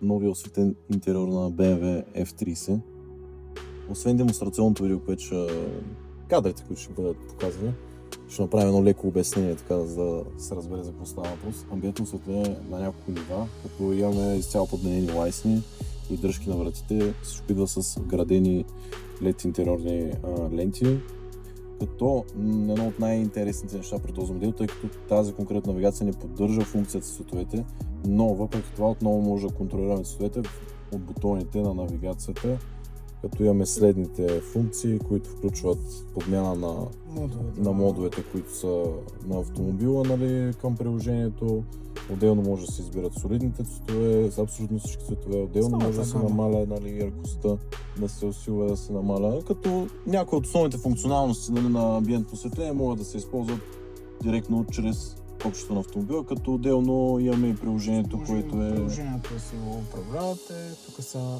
новия осветен интериор на BMW F30. Освен демонстрационното видео, което кадрите, които ще бъдат показани, ще направим едно леко обяснение, така за да се разбере за какво става въпрос. Амбиентно осветление на няколко нива, като имаме изцяло подменени лайсни и дръжки на вратите. Всичко идва с вградени LED интериорни ленти. Като едно от най-интересните неща при този модел, тъй като тази конкретна навигация не поддържа функцията с цветовете, но въпреки това отново може да контролираме цветовете от бутоните на навигацията, като имаме следните функции, които включват подмяна на модовете, които са на автомобила, нали, към приложението. Отделно може да се избират солидните цветове, за абсолютно всички цветове. Отделно може да се намаля, нали, яркостта, да се усилва, да се намаля. Като някои от основните функционалности, нали, на амбиентно осветление могат да се използват директно чрез общото на автомобила, като отделно имаме и приложението, което е... Приложението си го управлявате, тук са